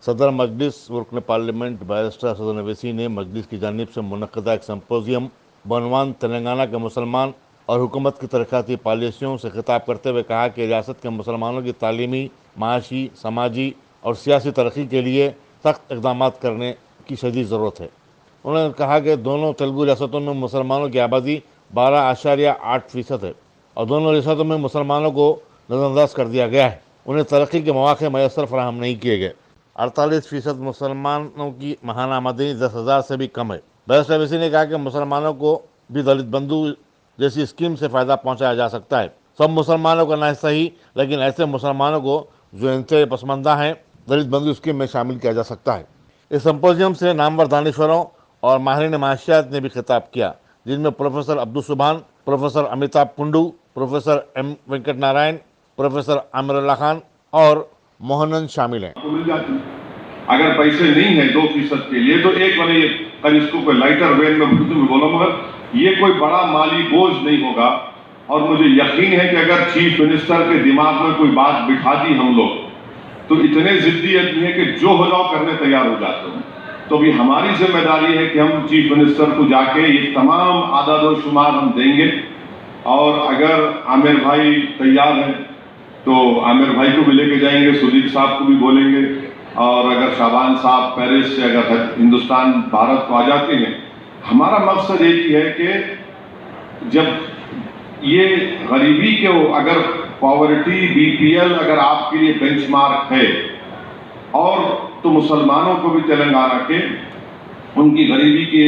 सदर मजलिस रुकन parliament barrister Asad Owaisi ने मजलिस की जानिब से मुनक़दा एक सिम्पोजियम बनवान तेलंगाना के मुसलमान और हुकूमत की तरक्याती पॉलिसियों से खिताब करते हुए कहा कि रियासत के मुसलमानों की तालीमी, माशी, समाजी और सियासी तरक्की के लिए सख्त इक़दाम करने की शदीद ज़रूरत है। उन्होंने कहा कि दोनों तेलुगु रियासतों में मुसलमानों की आबादी 12.8% है और दोनों रियासतों में मुसलमानों को नज़रअंदाज कर दिया गया है। उन्हें तरक्की के मौक़े मैसर फराहम नहीं किए गए। 48% मुसलमानों की महाना आमदनी 10,000 से भी कम है। बैरिस्टर अवैसी ने कहा कि मुसलमानों को भी दलित बंधु जैसी स्कीम से फ़ायदा पहुंचाया जा सकता है। सब मुसलमानों का ना सही, लेकिन ऐसे मुसलमानों को जो इनसे पसमानदा हैं दलित बंधु स्कीम में शामिल किया जा सकता है। इस सिम्पोजियम से नामवर दानिश्वरों और माहिरीन माशियात ने भी खिताब किया, जिनमें professor Abdul Subhan, professor Amitabh Kundu, professor M Venkat Narayan, professor Amirullah Khan और मोहनन शामिल हैं। अगर पैसे नहीं है 2% के लिए तो एक मैंने कल इसको कोई लाइटर वेन में उर्दू में बोला, मगर ये कोई बड़ा माली बोझ नहीं होगा। और मुझे यकीन है कि अगर चीफ मिनिस्टर के दिमाग में कोई बात बिठा दी हम लोग तो इतने जिद्दी आदमी है कि जो हो जाओ करने तैयार हो जाते हैं। तो भी हमारी जिम्मेदारी है कि हम चीफ मिनिस्टर को जाके ये तमाम आदाद और शुमार हम देंगे। और अगर आमिर भाई तैयार हैं तो आमिर भाई को भी लेके जाएंगे, सुदीप साहब को भी बोलेंगे। और अगर शाबान साहब पेरिस से अगर हिंदुस्तान भारत को आ जाते हैं, हमारा मकसद एक ही है कि जब ये गरीबी के अगर पॉवर्टी BPL अगर आपके लिए बेंचमार्क है और तो मुसलमानों को भी तेलंगाना के उनकी गरीबी के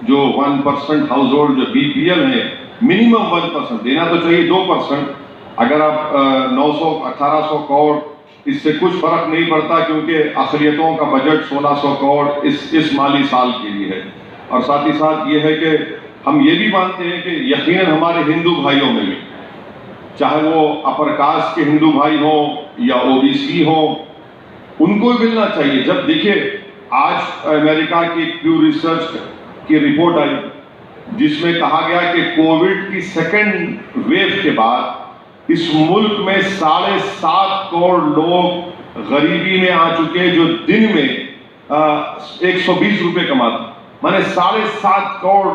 जो 1% हाउस होल्ड जो BPL है मिनिमम 1% देना तो चाहिए 2%। अगर आप 900-1800 करोड़ इससे कुछ फर्क नहीं पड़ता, क्योंकि अक़लियतों का बजट 1600 करोड़ इस माली साल के लिए है। और साथ ही साथ ये है कि हम ये भी मानते हैं कि यकीनन हमारे हिंदू भाइयों में भी, चाहे वो अपर कास्ट के हिंदू भाई हों या OBC हों, उनको भी मिलना चाहिए। जब देखिए आज अमेरिका की प्यू रिसर्च की रिपोर्ट आई जिसमें कहा गया कि कोविड की सेकेंड वेव के बाद इस मुल्क में 7.5 करोड़ लोग गरीबी में आ चुके, जो दिन में 120 रुपए कमाते। माने 7.5 करोड़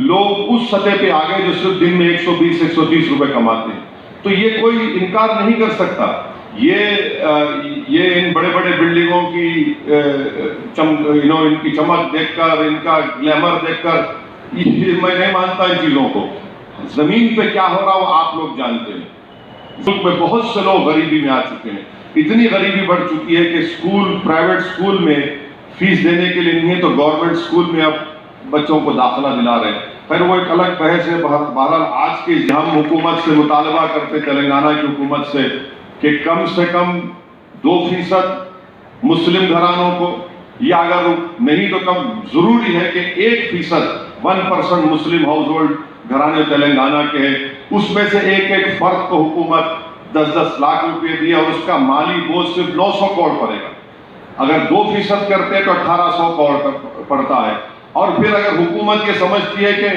लोग उस सतह पे आ गए जो सिर्फ दिन में 120-130 रुपए कमाते हैं। तो ये कोई इनकार नहीं कर सकता। ये इन बड़े बड़े बिल्डिंगों की इनकी चमक देखकर, इनका ग्लैमर देखकर मैं नहीं मानता इन चीजों को। जमीन पे क्या हो रहा हो आप लोग जानते हैं। मुल्क में बहुत से लोग गरीबी में आ चुके हैं। इतनी गरीबी बढ़ चुकी है कि स्कूल, प्राइवेट स्कूल में फीस देने के लिए नहीं है तो गवर्नमेंट स्कूल में अब बच्चों को दाखिला दिला रहे हैं। फिर वो एक अलग बहस है। बहरहाल आज के हम हुकूमत से मुतालबा करते तेलंगाना की हुकूमत से कि कम से कम 2% मुस्लिम घरानों को, या अगर नहीं तो कम जरूरी है कि 1% मुस्लिम हाउस होल्ड घराने तेलंगाना के हैं, उसमें से एक फर्द को हुकूमत 10-10 लाख रुपए दिया और उसका माली बोझ सिर्फ 900 करोड़ पड़ेगा। अगर 2% करते हैं तो 1800 करोड़ पड़ता है। और फिर अगर हुकूमत ये समझती है कि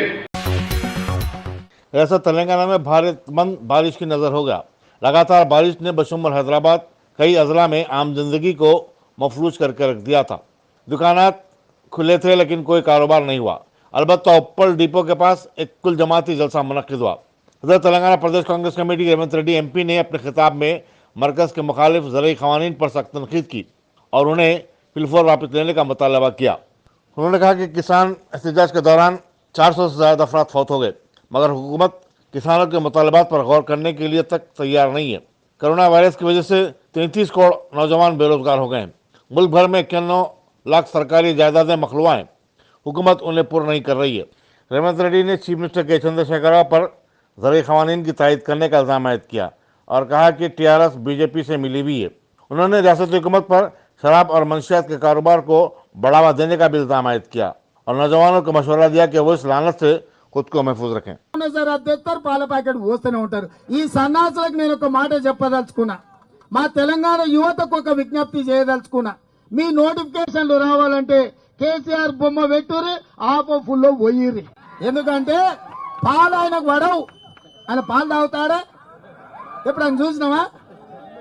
ऐसा तेलंगाना में भारतमंद बारिश की नज़र होगा। लगातार बारिश ने बशुमर हैदराबाद कई अजला में आम जिंदगी को मफलूज करके रख दिया था। दुकानात खुले थे लेकिन कोई कारोबार नहीं हुआ। अलबत्ता उप्पल डिपो के पास एक कुल जमाती जलसा मुनक्किद हुआ। सदर तेलंगाना प्रदेश कांग्रेस कमेटी रेवंत रेड्डी MP ने अपने खिताब में मरकज़ के मुखालिफ ज़रई क़वानीन पर सख्त तनक़ीद की और उन्हें फिलफौर वापस लेने का मुतालबा किया। उन्होंने कहा कि किसान एहतजाज के दौरान 400 से ज़्यादा अफराद फौत हो गए, मगर हुकूमत किसानों के मुतालबात पर गौर करने के लिए तक तैयार नहीं है। कोरोना वायरस की वजह से 33 करोड़ नौजवान बेरोजगार हो गए हैं। मुल्क भर में 91 लाख सरकारी जायदादें मखलूआ हैं, हुकूमत उन्हें पूर्ण नहीं कर रही है। रेवंत रेड्डी ने चीफ मिनिस्टर के चंद्रशेखर राव पर ज़रई क़वानीन की तायद करने का इल्ज़ाम आयद किया और कहा कि TRS BJP से मिली हुई है। उन्होंने रियासती हुकूमत पर शराब और मंशियात के कारोबार को बढ़ावा देने का भी इल्ज़ाम आयद किया और नौजवानों को मशवरा दिया कि वो इस लानत से खुद को महफूज रखें। పాల ప్యాకెట్ పోస్తూనే ఉంటారు। ఈ సన్నాసులకు నేను ఒక మాట చెప్పదలుచుకున్నా, మా తెలంగాణ యువతకు ఒక విజ్ఞప్తి చేయదలుచుకున్నా, మీ నోటిఫికేషన్లు రావాలంటే కేసీఆర్ బొమ్మ పెట్టుర్రి, ఆపో ఫుల్లో పోయిర్రి. ఎందుకంటే పాలు ఆయనకు పడవు. ఆయన పాలు తాగుతాడా? ఎప్పుడు ఆయన చూసినావా?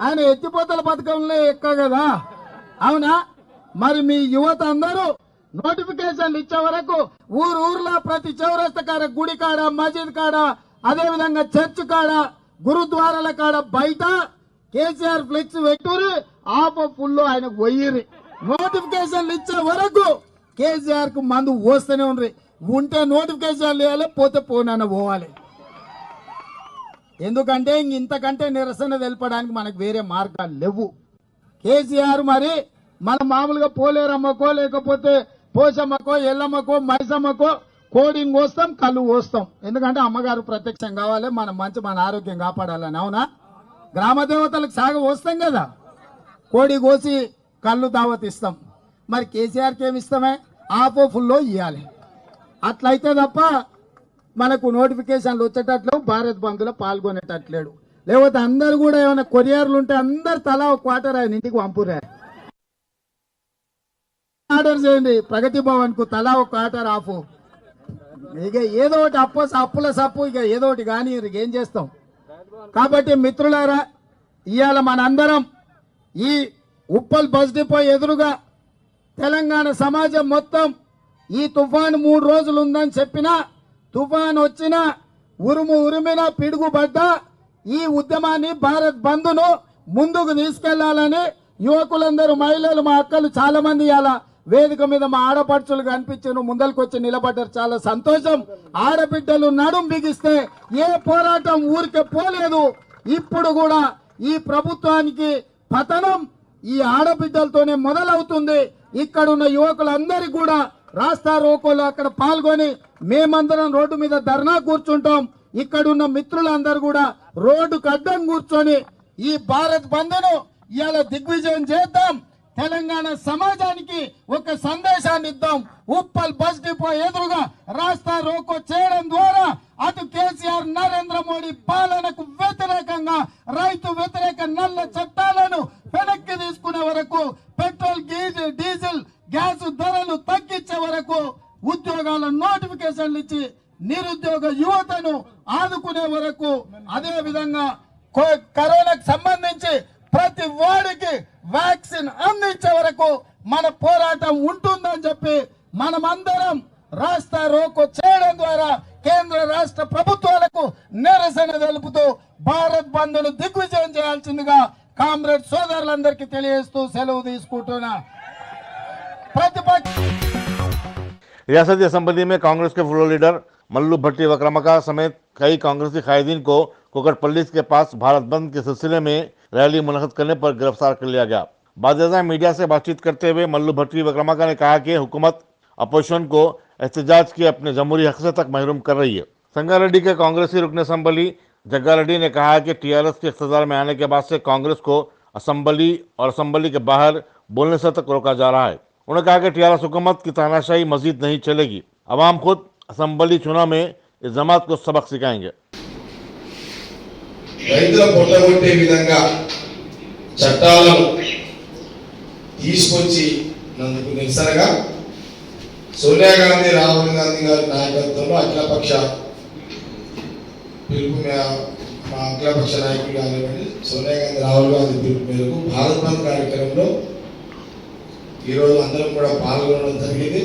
ఆయన ఎత్తిపోతల పథకంలో ఎక్క కదా, అవునా? మరి మీ యువత అందరూ నోటిఫికేషన్లు ఇచ్చే వరకు ఊర్లో ప్రతి చౌరస్తా కాడ, గుడి కాడ, మసీద్ కాడ, అదే విధంగా చర్చ్ కాడ, గురుద్వారాల కాడ బయట కేసీఆర్ ఫ్లెక్స్ పెట్టుర్రి, ఆప ఫుల్ ఆయనకు పోయిర్రి. నోటిఫికేషన్లు ఇచ్చే వరకు కేసీఆర్ కు మందు పోస్తూనే ఉండ్రి. ఉంటే నోటిఫికేషన్లు ఇవ్వాలి, పోతే పోనన్న పోవాలి. ఎందుకంటే ఇంతకంటే నిరసన తెలపడానికి మనకు వేరే మార్గాలు లేవు. కేసీఆర్ మరి మన మామూలుగా పోలేరమ్మకో లేకపోతే పోషమ్మకో ఎల్లమ్మకో మైసమ్మకో కోడింగ్ కోస్తాం, కళ్ళు కోస్తాం. ఎందుకంటే అమ్మగారు ప్రత్యక్షం కావాలి, మన మంచి మన ఆరోగ్యం కాపాడాలని. అవునా? గ్రామ దేవతలకు సాగ వస్తాం కదా, కోడి కోసి కళ్ళు దావత్ ఇస్తాం. మరి కేసీఆర్కి ఏమి ఇస్తామే? ఆపో ఫుల్లో ఇవ్వాలి. అట్లయితే తప్ప మనకు నోటిఫికేషన్లు వచ్చేటట్లు, భారత్ బంద్లో పాల్గొనేటట్లేడు. లేకపోతే అందరు కూడా ఏమైనా కొరియర్లు ఉంటే అందరు తలా ఒక క్వార్టర్ ఆయన ఇంటికి పంపురా. ఆర్డర్ చేయండి ప్రగతి భవన్ కు, తలా ఒక క్వార్టర్ ఆఫ్. ఇక ఏదో ఒకటి అప్పుల సప్పు, ఇక ఏదో ఒకటి కానీ ఏం చేస్తాం. కాబట్టి మిత్రులారా, ఇవాళ మనందరం ఈ ఉప్పల్ బస్ డిపో ఎదురుగా తెలంగాణ సమాజం మొత్తం ఈ తుఫాను 3 రోజులు ఉందని చెప్పినా, తుఫాన్ వచ్చినా, ఉరిమినా, పిడుగుపడ్డా ఈ ఉద్యమాన్ని, భారత్ బంద్ను ముందుకు తీసుకెళ్లాలని యువకులందరూ, మహిళలు, మా అక్కలు చాలా మంది ఇవాళ వేదిక మీద మా ఆడపడుచులు కనిపించారు, ముందరికి వచ్చి నిలబడ్డారు. చాలా సంతోషం. ఆడబిడ్డలు నడుం బిగిస్తే ఏ పోరాటం ఊరికే పోలేదు. ఇప్పుడు కూడా ఈ ప్రభుత్వానికి పతనం ఈ ఆడబిడ్డలతోనే మొదలవుతుంది. ఇక్కడున్న యువకులందరికీ కూడా రాస్తా రోకోలు అక్కడ పాల్గొని మేమందరం రోడ్డు మీద ధర్నా కూర్చుంటాం. ఇక్కడున్న మిత్రులందరూ కూడా రోడ్డుకు అడ్డం కూర్చొని ఈ భారత్ బంద్ను ఇవాళ దిగ్విజయం చేద్దాం. తెలంగాణ సమాజానికి ఒక సందేశాన్ని ఇద్దాం. ఉప్పల్ బస్ డిపో ఎదురుగా రాస్తా రోకో చేయడం ద్వారా అటు కేసీఆర్ నరేంద్ర మోడీ పాలనకు వ్యతిరేకంగా రైతు వ్యతిరేక నల్ల చట్టాలను వెనక్కి తీసుకునే వరకు, పెట్రోల్, డీజిల్, గ్యాస్ ధరలు తగ్గించే వరకు, ఉద్యోగాల నోటిఫికేషన్లు ఇచ్చి నిరుద్యోగ యువతను ఆదుకునే వరకు, అదే విధంగా కరోనాకు సంబంధించి ప్రతి వాడికి వ్యాక్సిన్ అందించే వరకు మన పోరాటం ఉంటుందని చెప్పి మనమందరం రాస్తా రోకో చేయడం ద్వారా కేంద్ర రాష్ట్ర ప్రభుత్వాలకు నిరసన తెలుపుతూ భారత్ బంద్ను దిగ్విజయం చేయాల్సిందిగా కామ్రేడ్ సోదరులందరికీ తెలియజేస్తూ సెలవు తీసుకుంటున్నా. रियासती असम्बली में कांग्रेस के फ्लोर लीडर मल्लू भट्टी विक्रमाका समेत कई कांग्रेसी कायदीन को कुकटपल्ली के पास भारत बंद के सिलसिले में रैली मुनक़िद करने पर गिरफ्तार कर लिया गया। बादशाह मीडिया से बातचीत करते हुए मल्लू भट्टी विक्रमाका ने कहा कि हुकूमत अपोजिशन को एहतजाज के अपने जमहूरी हक से तक महरूम कर रही है। संगारेड्डी के कांग्रेसी रुकन असम्बली जग्गा रेड्डी ने कहा कि टीआरएस के इख्तियार में आने के बाद से कांग्रेस को असम्बली और असम्बली के बाहर बोलने से तक रोका जा रहा है। उन्होंने कहा कि टीआरएस हुकूमत की तानाशाही मजीद नहीं चलेगी। अवाम खुद असम्बली चुनाव में इस जमात को सबक सिखाएंगे। రైతుల పొట్టగొట్టే విధంగా చట్టాలను తీసుకొచ్చినందుకు నిరసనగా సోనియా గాంధీ, రాహుల్ గాంధీ గారి నాయకత్వంలో అఖిలపక్ష పిలుపు, మా అఖిలపక్ష నాయకులు కానివ్వండి, సోనియా గాంధీ, రాహుల్ గాంధీ పిలుపు మేరకు భారత్ బంద్ కార్యక్రమంలో ఈరోజు అందరం కూడా పాల్గొనడం జరిగింది.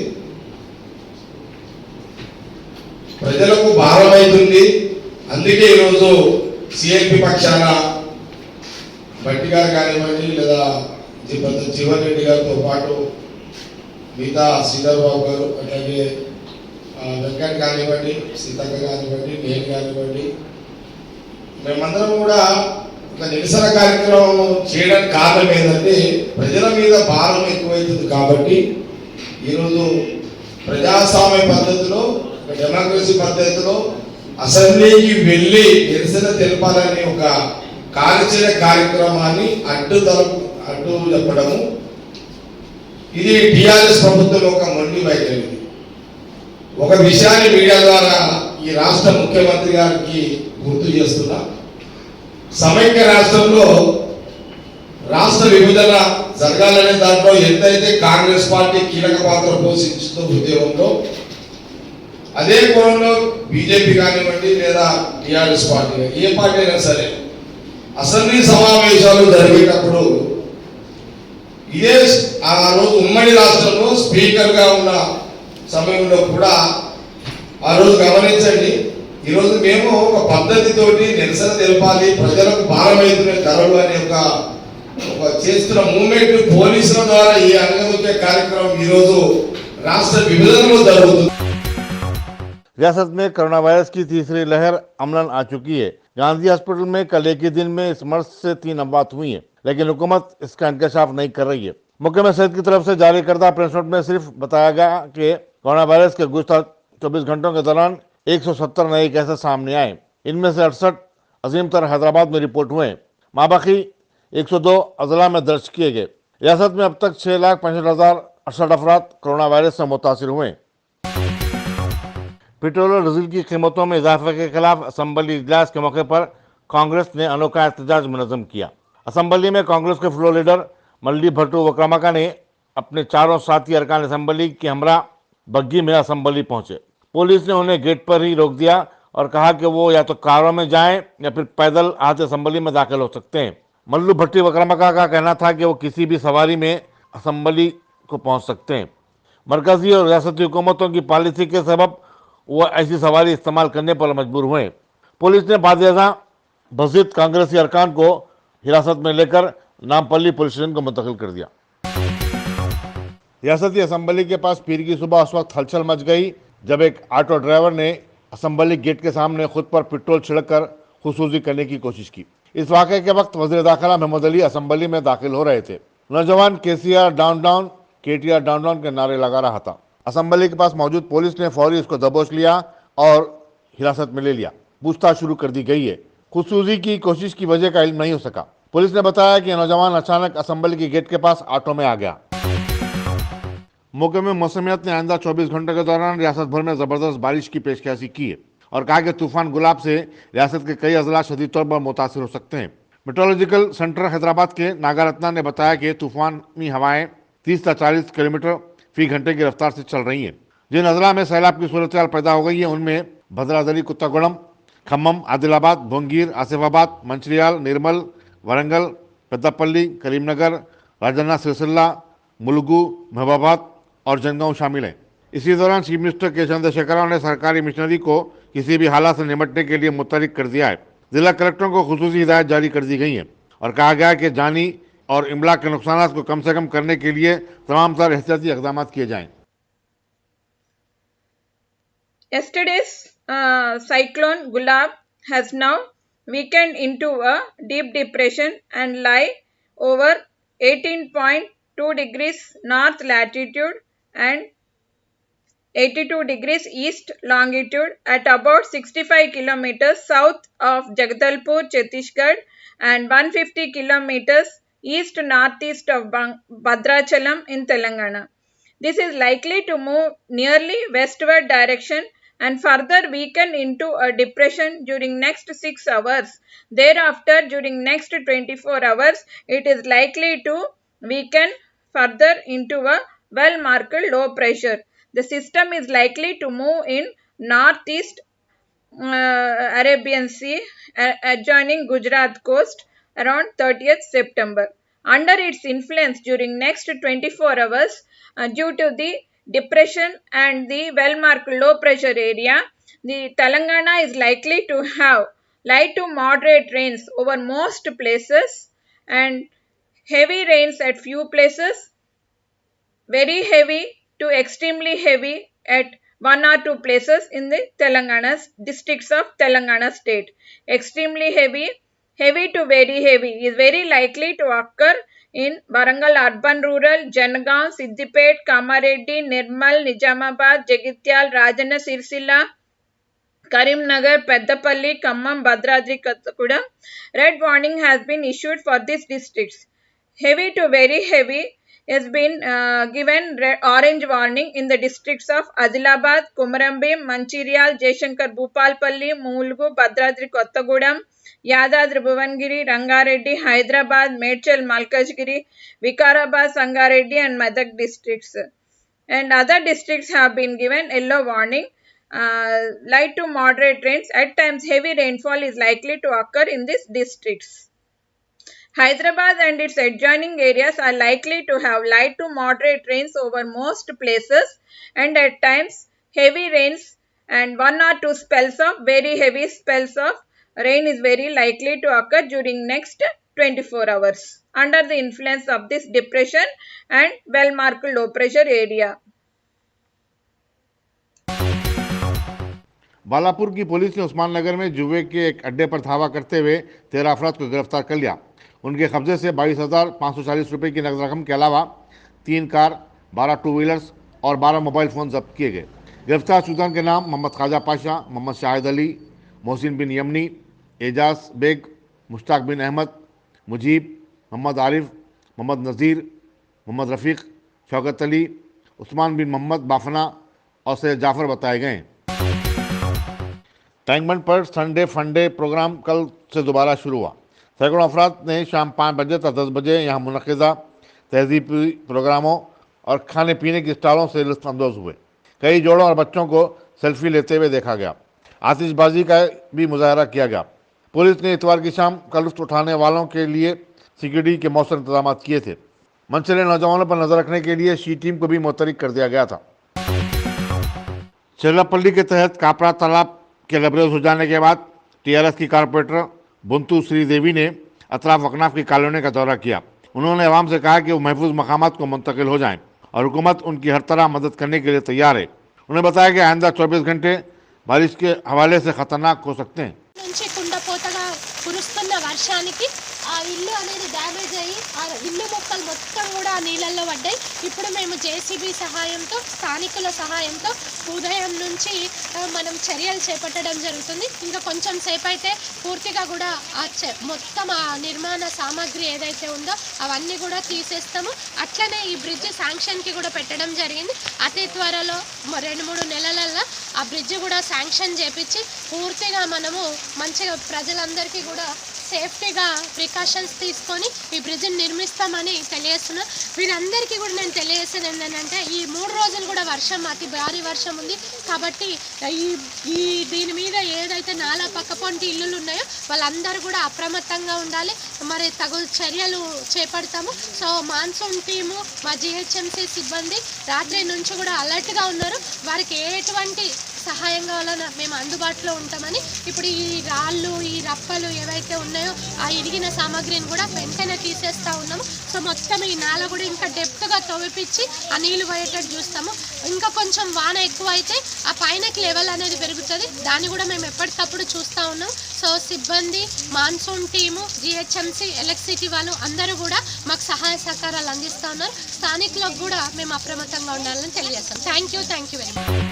ప్రజలకు భారమైతుంది. అందుకే ఈరోజు సిఎల్పి పక్షాన భట్టి గారు కానివ్వండి, లేదా జీవన్ రెడ్డి గారితో పాటు మిగతా శ్రీధర్ బాబు గారు, అట్లాగే వెంకట్ కానివ్వండి, సీతక్క కానివ్వండి, నేను కానివ్వండి, మేమందరం కూడా ఒక నిరసన కార్యక్రమం చేయడానికి కారణం ఏంటంటే ప్రజల మీద భారం ఎక్కువైతుంది. కాబట్టి ఈరోజు ప్రజాస్వామ్య పద్ధతిలో, డెమోక్రసీ పద్ధతిలో అసెంబ్లీకి వెళ్ళి నిరసన తెలపాలని ఒక కార్యాచరణ కార్యక్రమాన్ని అడ్డు చెప్పడము, ఇది టిఆర్ఎస్ ప్రభుత్వం ఒక మొండి వైఖరి. ఒక విషయాన్ని మీడియా ద్వారా ఈ రాష్ట్ర ముఖ్యమంత్రి గారికి గుర్తు చేస్తున్నా. సమైక్య రాష్ట్రంలో రాష్ట్ర విభజన జరగాలనే దాంట్లో ఎంతైతే కాంగ్రెస్ పార్టీ కీలక పాత్ర పోషించుతూ ఉద్యమంలో, అదే కోణంలో బీజేపీ కానివ్వండి లేదా టిఆర్ఎస్ పార్టీ, ఏ పార్టీ అయినా సరే అసెంబ్లీ సమావేశాలు జరిగేటప్పుడు ఇదే ఆ రోజు ఉమ్మడి రాష్ట్రంలో స్పీకర్గా ఉన్న సమయంలో కూడా ఆ రోజు గమనించండి, ఈరోజు మేము ఒక పద్ధతితోటి నిరసన తెలపాలి, ప్రజలకు భారమైతున్న ధరలు అనే ఒక చేస్తున్న మూవ్మెంట్ పోలీసుల ద్వారా ఈ అణగదొక్కే కార్యక్రమం ఈరోజు రాష్ట్ర విభజనలో జరుగుతుంది. रियासत में कोरोना वायरस की तीसरी लहर अमलन आ चुकी है। गांधी हॉस्पिटल में कल एक ही दिन में इस मर्ज से 3 अफवाह हुई है, लेकिन हुकूमत इसका इंकशाफ नहीं कर रही है। मुख्यमंत्री सेहत की तरफ से जारी करदा प्रेस नोट में सिर्फ बताया गया कि कोरोना वायरस के गुज़श्ता 24 घंटों के दौरान 170 नए केसेस सामने आए। इनमें से 68 अजीमतर हैदराबाद में रिपोर्ट हुए। माबाकी 102 अजला में दर्ज किए गए। रियासत में अब तक 6,65,068 अफराद कोरोना वायरस से मुतासिर हुए। पेट्रोल और डीजल की कीमतों में इजाफे के खिलाफ असम्बली इजलास के मौके पर कांग्रेस ने अनोखा एहतजाज मुनज़्ज़म किया। असम्बली में कांग्रेस के फ्लोर लीडर मल्ली भट्टू वक्रामाका ने अपने चारों साथी अरकान असम्बली की हमरा बग्घी में असम्बली पहुंचे। पुलिस ने उन्हें गेट पर ही रोक दिया और कहा कि वो या तो कारों में जाएं या फिर पैदल आज असम्बली में दाखिल हो सकते हैं। मल्लू भट्टी वक्रामाका का कहना था कि वो किसी भी सवारी में असम्बली को पहुंच सकते हैं। मरकजी और रियासती हुकूमतों की पॉलिसी के सबब वो ऐसी सवारी इस्तेमाल करने पर मजबूर हुए। पुलिस ने बादशाह बजिद कांग्रेसी अरकान को हिरासत में लेकर नामपल्ली पुलिस स्टेशन को मुंतकिल कर दिया। रियासती असम्बली के पास पीर की सुबह उस वक्त हलचल मच गई जब एक ऑटो ड्राइवर ने असम्बली गेट के सामने खुद पर पेट्रोल छिड़क कर खुदसूजी करने की कोशिश की। इस वाक़े के वक्त वज़ीर दाखिला महमूद अली असम्बली में दाखिल हो रहे थे। नौजवान KCR down down, KTR down down के नारे लगा रहा था। असम्बली के पास मौजूद पुलिस ने फौरी उसको दबोच लिया और हिरासत में ले लिया। पूछताछ शुरू कर दी गई है। खुदसूजी की कोशिश की वजह का इल्म नहीं हो सका। पुलिस ने बताया कि नौजवान अचानक असम्बली के गेट के पास ऑटो में आ गया। मौके में मौसमियत ने आइंदा 24 घंटों के दौरान रियासत भर में जबरदस्त बारिश की पेशकशी की है और कहा कि तूफान गुलाब से रियासत के कई अजला शदीद तौर पर मुतासिर हो सकते हैं। मेट्रोलॉजिकल सेंटर हैदराबाद के नागारत्ना ने बताया कि तूफानी हवाएं 30 से 40 किलोमीटर फी घंटे की रफ्तार से चल रही हैं। जिन अजला में सैलाब की सूरत पैदा हो गई है उनमें भद्रादरी, कुत्तागुड़म, खम्मम, आदिलाबाद, भोंगीर, आसिफाबाद, मंचिर्याल, निर्मल, वरंगल, पेद्दापल्ली, करीमनगर, राजन्ना, सिरसिल्ला, मुलुगु, महबूबाबाद और जनगांव शामिल हैं। इसी दौरान चीफ मिनिस्टर के चंद्रशेखर राव ने सरकारी मिशनरी को किसी भी हालात से निपटने के लिए मुतहरिक कर दिया है। जिला कलेक्टरों को खुसूसी हिदायत जारी कर दी गई है और कहा गया कि जानी और इमला के नुकसान को कम से कम करने के लिए तमाम तर एहतियाती इक़दाम किए जाएं। Yesterday's cyclone Gulab has now weakened into a deep depression and lie over 18.2 degrees north latitude and 82 degrees east longitude at about 65 kilometers south of Jagdalpur, Chhattisgarh and 150 kilometers east-northeast of Bhadrachalam in Telangana. This is likely to move nearly westward direction and further weaken into a depression during next 6 hours. Thereafter, during next 24 hours, it is likely to weaken further into a well-marked low pressure. The system is likely to move in northeast Arabian Sea adjoining Gujarat coast around 30th September. Under its influence during next 24 hours, due to the depression and the well-marked low pressure area, the Telangana is likely to have light to moderate rains over most places and heavy rains at few places, very heavy to extremely heavy at 1 or 2 places in the Telangana districts of Telangana state. Extremely heavy, heavy to very heavy is very likely to occur in Warangal urban rural, Janagaon, Siddipet, Kamareddy, Nirmal, Nizamabad, Jagityal, Rajanna Sirsilla, Karimnagar, Peddapalli, Khammam, Bhadradri, Kottagudem. Red warning has been issued for these districts. Heavy to very heavy has been given orange warning in the districts of Adilabad, Kumarambim, Manchiryal, Jaishankar, Bhupalpalli, Mulgu, Bhadradri, Kottagudem, Yadadri, Bhuvangiri, Rangareddy, Hyderabad, Medchal, Malkajgiri, Vikarabad, Sangareddy and Medak districts. And other districts have been given yellow warning. Light to moderate rains, at times heavy rainfall is likely to occur in these districts. Hyderabad and its adjoining areas are likely to have light to moderate rains over most places, and at times heavy rains and 1 or 2 spells of very heavy spells of rain is very likely to occur during next 24 hours under the influence of this depression and well marked low pressure area. Balapur की police ने उस्मान नगर में जुए के एक अड्डे पर धावा करते हुए 13 अफराद को गिरफ्तार कर लिया। उनके कब्जे से 22,540 रुपये की नकद रकम के अलावा 3 कार, 12 टू व्हीलर्स और 12 मोबाइल फ़ोन जब्त किए गए। गिरफ्तार शुदान के नाम मोहम्मद ख्वाजा पाशा, मोहम्मद शाहिद अली, मोहसिन बिन यमनी, एजाज बेग, मुश्ताक बिन अहमद, मुजीब, मोहम्मद आरिफ, मोहम्मद नज़ीर, मोहम्मद रफ़ीक, शौकत अली, उस्मान बिन मोहम्मद बाफना और सैयद जाफ़र बताए गए। टैंकबंड पर संडे फंडे प्रोग्राम कल से दोबारा शुरू हुआ। सैकड़ों अफराद ने शाम 5 बजे तक 10 बजे यहाँ मुनक़िदा तहज़ीबी प्रोग्रामों और खाने पीने की स्टॉलों से लुत्फ़ अंदोज़ हुए। कई जोड़ों और बच्चों को सेल्फी लेते हुए देखा गया। आतिशबाजी का भी मुजाहरा किया गया। पुलिस ने इतवार की शाम का लुत्फ़ उठाने वालों के लिए सिक्योरिटी के मौसर इंतजाम किए थे। मनचले नौजवानों पर नजर रखने के लिए शी टीम को भी मुतहरिक कर दिया गया था। चिल्लापल्ली के तहत कापड़ा तालाब के लबरेज हो जाने के बाद टीआरएस की कारपोरेटर बुंतु श्रीदेवी ने अतराफ अकनाफ की कॉलोनी का दौरा किया। उन्होंने अवाम से कहा कि वो महफूज मकामात को मुंतकिल हो जाएं और हुकूमत उनकी हर तरह मदद करने के लिए तैयार है। उन्होंने बताया कि आइंदा 24 घंटे बारिश के हवाले से खतरनाक हो सकते हैं। నుంచి కుండపోతగా కురుస్తున్న వర్షానికి ఆ ఇల్లు అనేది డ్యామేజ్ అయ్యి ఆ ఇల్లు మొక్కలు మొత్తం కూడా నీళ్ళల్లో పడ్డాయి. ఇప్పుడు మేము జేసీబీ సహాయంతో స్థానికుల సహాయంతో ఉదయం నుంచి మనం చర్యలు చేపట్టడం జరుగుతుంది. ఇంకా కొంచెం సేపు అయితే పూర్తిగా కూడా మొత్తం ఆ నిర్మాణ సామాగ్రి ఏదైతే ఉందో అవన్నీ కూడా తీసేస్తాము. అట్లనే ఈ బ్రిడ్జ్ శాంక్షన్కి కూడా పెట్టడం జరిగింది. అతి త్వరలో 2-3 నెలలలో ఆ బ్రిడ్జ్ కూడా శాంక్షన్ చేపించి పూర్తిగా మనము మంచిగా ప్రజలందరికీ కూడా సేఫ్టీగా ప్రికాషన్స్ తీసుకొని ఈ బ్రిడ్జ్ని నిర్మిస్తామని తెలియజేస్తున్నా. వీరందరికీ కూడా నేను తెలియజేసేది ఏంటంటే ఈ 3 రోజులు కూడా వర్షం అతి భారీ వర్షం ఉంది కాబట్టి ఈ దీని మీద ఏదైతే నాలా పక్కపొంటి ఇల్లులు ఉన్నాయో వాళ్ళందరూ కూడా అప్రమత్తంగా ఉండాలి. మరి తగు చర్యలు చేపడతాము. సో మాన్సూన్ టీము మా జిహెచ్ఎంసీ సిబ్బంది రాత్రి నుంచి కూడా అలర్ట్గా ఉన్నారు. వారికి ఎటువంటి సహాయం కావాలన్నా మేము అందుబాటులో ఉంటామని ఇప్పుడు ఈ రాళ్ళు ఈ రప్పలు ఏవైతే ఉన్నాయో ఆ ఇరిగిన సామాగ్రిని కూడా వెంటనే తీసేస్తూ ఉన్నాము. సో మొత్తం ఈ నేల కూడా ఇంకా డెప్త్గా తవ్విపించి ఆ నీళ్లు పోయేటట్టు చూస్తాము. ఇంకా కొంచెం వాన ఎక్కువ అయితే ఆ పైనకి లెవెల్ అనేది పెరుగుతుంది. దాన్ని కూడా మేము ఎప్పటికప్పుడు చూస్తూ ఉన్నాం. సో సిబ్బంది, మాన్సూన్ టీము, జిహెచ్ఎంసీ, ఎలక్ట్రిసిటీ వాళ్ళు అందరూ కూడా మాకు సహాయ సహకారాలు అందిస్తూ ఉన్నారు. స్థానికులకు కూడా మేము అప్రమత్తంగా ఉండాలని తెలియజేస్తాం. Thank you very much.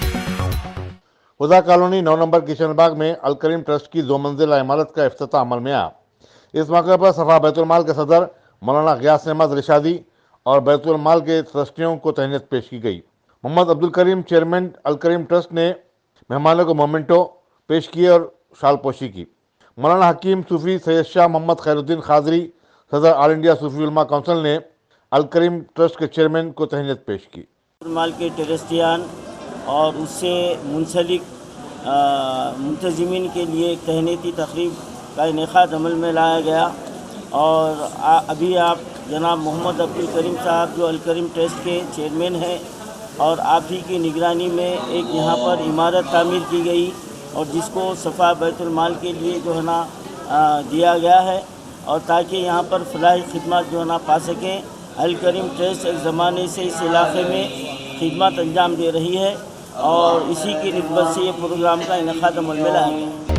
खुदा कॉलोनी 9 नंबर किशनबाग में अलकरीम ट्रस्ट की 2 मंजिला इमारत का इफ्तिताह अमल में आया। इस मौके पर सफा बैतुल माल के सदर मौलाना गियास अहमद रिशादी और बैतुल माल के ट्रस्टियों को तहनीत पेश की गई। मोहम्मद अब्दुल करीम चेयरमैन अलकरीम ट्रस्ट ने मेहमानों को मोमेंटो पेश किए और शालपोशी की। मौलाना हकीम सूफी सैयद शाह मोहम्मद खैरुद्दीन खादरी सदर ऑल इंडिया सूफी उलमा काउंसिल ने अलकरीम ट्रस्ट के चेयरमैन को तहनीत पेश की। माल के टेरेस्टियान और उससे मुंसलिक मुंतजिमिन के लिए एक तहनीती तकरीब का इनेकाद अमल में लाया गया। और अभी आप जनाब मोहम्मद अब्दुल करीम साहब जो अलकरीम ट्रस्ट के चेयरमैन हैं और आप ही की निगरानी में एक यहाँ पर इमारत तामीर की गई और जिसको सफ़ा बैतुल माल के लिए जो है ना दिया गया है और ताकि यहाँ पर फलाही खिदमत जो है ना पा सकें। अलकरीम ट्रस्ट एक ज़माने से इस इलाक़े में खिदमत अंजाम दे रही है और इसी की निस्बत से ये प्रोग्राम का इनेकाद अमल में लाया गया।